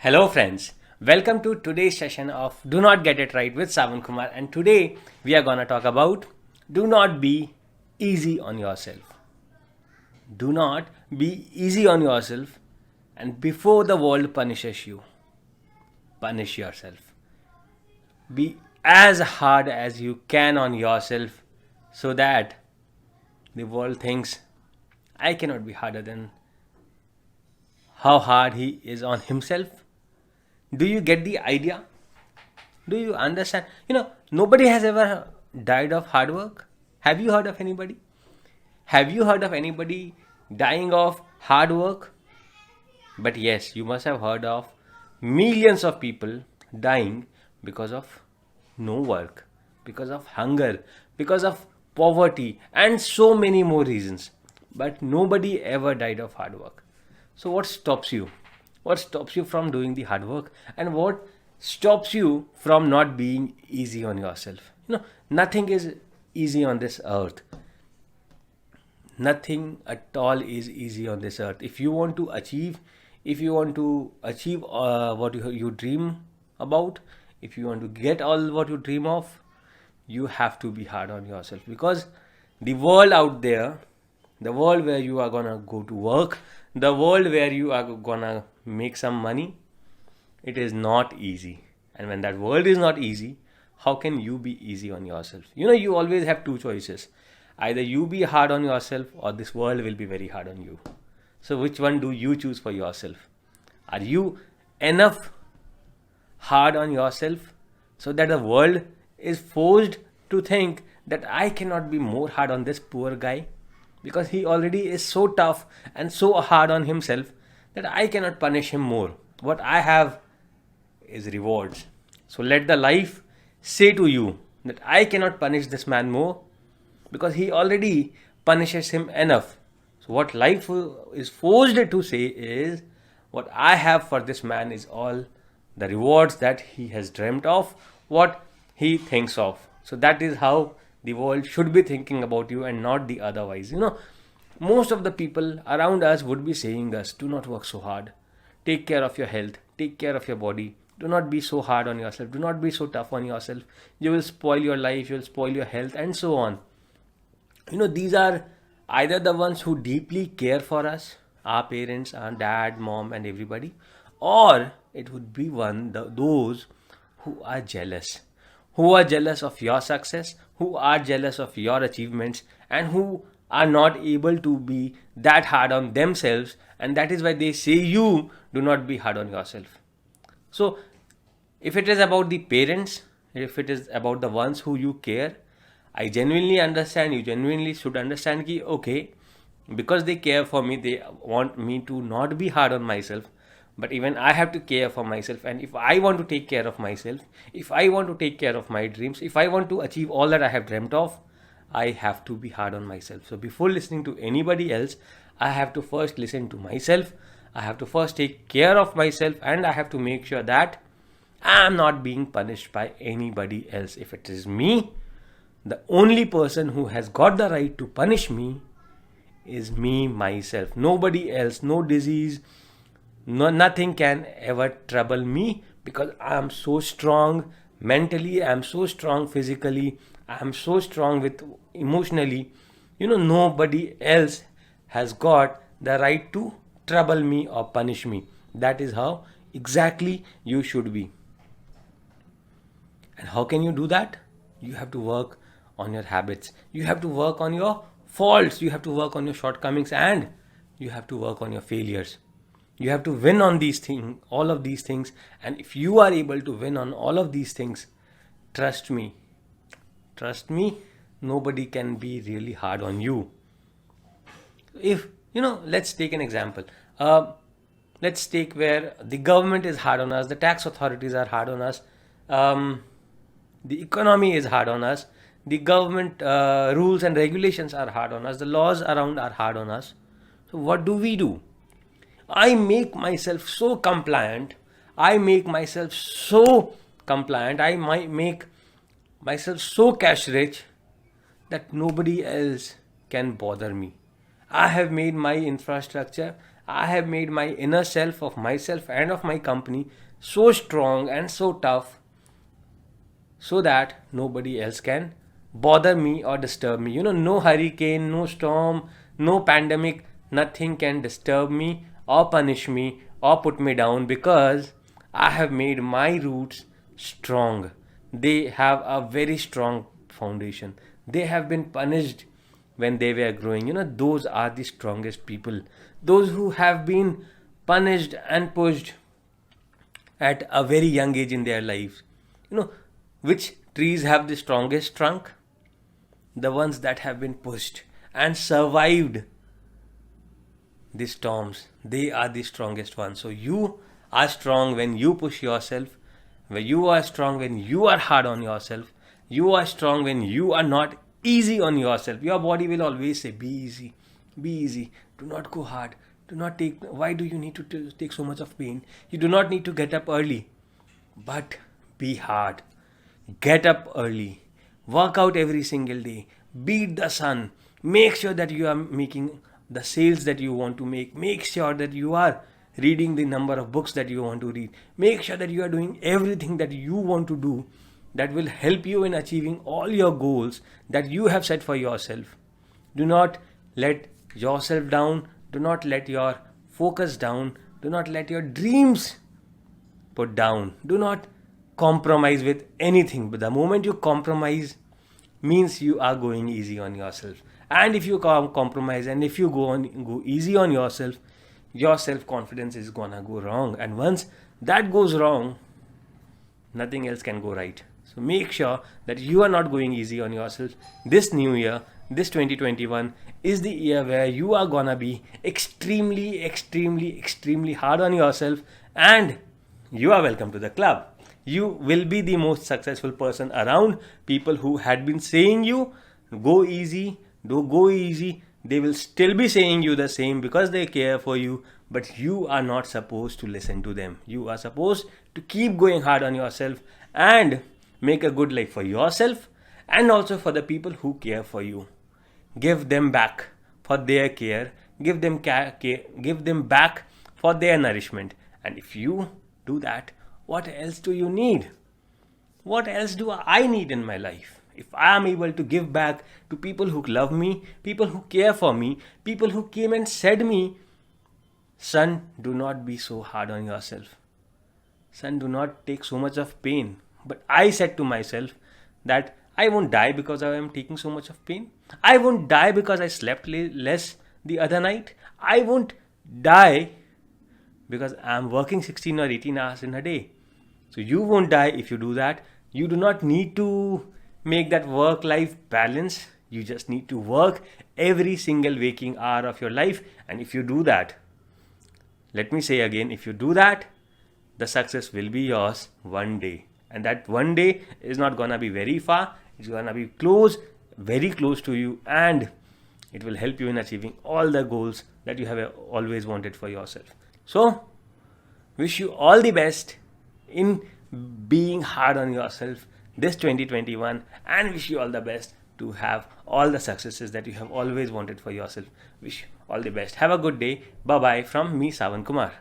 Hello, friends. Welcome to today's session of Do Not Get It Right with Savan Kumar. And today we are going to talk about do not be easy on yourself. Do not be easy on yourself, and before the world punishes you, punish yourself. Be as hard as you can on yourself so that the world thinks I cannot be harder than how hard he is on himself. Do you get the idea? Do you understand? Nobody has ever died of hard work. Have you heard of anybody? Have you heard of anybody dying of hard work? But yes, you must have heard of millions of people dying because of no work, because of hunger, because of poverty, and so many more reasons. But nobody ever died of hard work. So, what stops you? What stops you from doing the hard work? And what stops you from not being easy on yourself? Nothing is easy on this earth. Nothing at all is easy on this earth. If you want to achieve what you dream about, if you want to get all what you dream of, you have to be hard on yourself, because the world out there, the world where you are gonna go to work, the world where you are gonna make some money, it is not easy. And when that world is not easy, how can you be easy on yourself? You always have two choices. Either you be hard on yourself, or this world will be very hard on you. So which one do you choose for yourself? Are you enough hard on yourself so that the world is forced to think that I cannot be more hard on this poor guy, because he already is so tough and so hard on himself that I cannot punish him more? What I have is rewards. So let the life say to you that I cannot punish this man more, because he already punishes him enough. So what life is forced to say is, what I have for this man is all the rewards that he has dreamt of, what he thinks of. So that is how the world should be thinking about you, and not the otherwise. Most of the people around us would be saying us, do not work so hard, take care of your health, take care of your body, do not be so hard on yourself, do not be so tough on yourself, you will spoil your life, you will spoil your health, and so on. These are either the ones who deeply care for us, our parents, our dad, mom, and everybody, or it would be those who are jealous, of your success, who are jealous of your achievements, and who are not able to be that hard on themselves, and that is why they say you do not be hard on yourself. So if it is about the parents, if it is about the ones who you care, I genuinely understand, you genuinely should understand ki okay, because they care for me, they want me to not be hard on myself. But even I have to care for myself, and if I want to take care of myself, if I want to take care of my dreams, if I want to achieve all that I have dreamt of, I have to be hard on myself. So before listening to anybody else, I have to first listen to myself. I have to first take care of myself, and I have to make sure that I am not being punished by anybody else. If it is me, the only person who has got the right to punish me is me, myself. Nobody else, no disease, no, nothing can ever trouble me, because I am so strong mentally, I am so strong physically, I am so strong with emotionally. Nobody else has got the right to trouble me or punish me. That is how exactly you should be. And how can you do that? You have to work on your habits. You have to work on your faults. You have to work on your shortcomings, and you have to work on your failures. You have to win on these things, all of these things. And if you are able to win on all of these things, trust me, nobody can be really hard on you. If, let's take an example. Let's take where the government is hard on us, the tax authorities are hard on us, the economy is hard on us, the government rules and regulations are hard on us, the laws around are hard on us. So what do? I make myself so compliant, I might make myself so cash rich that nobody else can bother me. I have made my infrastructure, I have made my inner self of myself and of my company so strong and so tough so that nobody else can bother me or disturb me. No hurricane, no storm, no pandemic, nothing can disturb me or punish me or put me down because I have made my roots strong. They have a very strong foundation. They have been punished when they were growing. Those are the strongest people. Those who have been punished and pushed at a very young age in their lives. Which trees have the strongest trunk? The ones that have been pushed and survived the storms. They are the strongest ones. So you are strong when you push yourself. When you are strong when you are hard on yourself. You are strong when you are not easy on yourself. Your body will always say, be easy, be easy. Do not go hard. Do not take. Why do you need to take so much of pain? You do not need to get up early. But be hard. Get up early. Work out every single day. Beat the sun. Make sure that you are making the sales that you want to make. Make sure that you are reading the number of books that you want to read. Make sure that you are doing everything that you want to do that will help you in achieving all your goals that you have set for yourself. Do not let yourself down. Do not let your focus down. Do not let your dreams put down. Do not compromise with anything. But the moment you compromise means you are going easy on yourself. And if you compromise and if you go easy on yourself, your self-confidence is gonna go wrong. And once that goes wrong, nothing else can go right. So make sure that you are not going easy on yourself. This new year, this 2021 is the year where you are gonna be extremely, extremely, extremely hard on yourself, and you are welcome to the club. You will be the most successful person around. People who had been saying you, go easy, don't go easy, they will still be saying you the same because they care for you, but you are not supposed to listen to them. You are supposed to keep going hard on yourself and make a good life for yourself and also for the people who care for you. Give them back for their care. Give them give them back for their nourishment. And if you do that, what else do you need? What else do I need in my life? If I am able to give back to people who love me, people who care for me, people who came and said me, son, do not be so hard on yourself. Son, do not take so much of pain. But I said to myself that I won't die because I am taking so much of pain. I won't die because I slept less the other night. I won't die because I am working 16 or 18 hours in a day. So you won't die if you do that. You do not need to make that work-life balance. You just need to work every single waking hour of your life. And if you do that, let me say again, if you do that, the success will be yours one day. And that one day is not gonna be very far. It's gonna be close, very close to you, and it will help you in achieving all the goals that you have always wanted for yourself. So, wish you all the best in being hard on yourself this 2021, and wish you all the best to have all the successes that you have always wanted for yourself. Wish you all the best. Have a good day. Bye bye from me, Savan Kumar.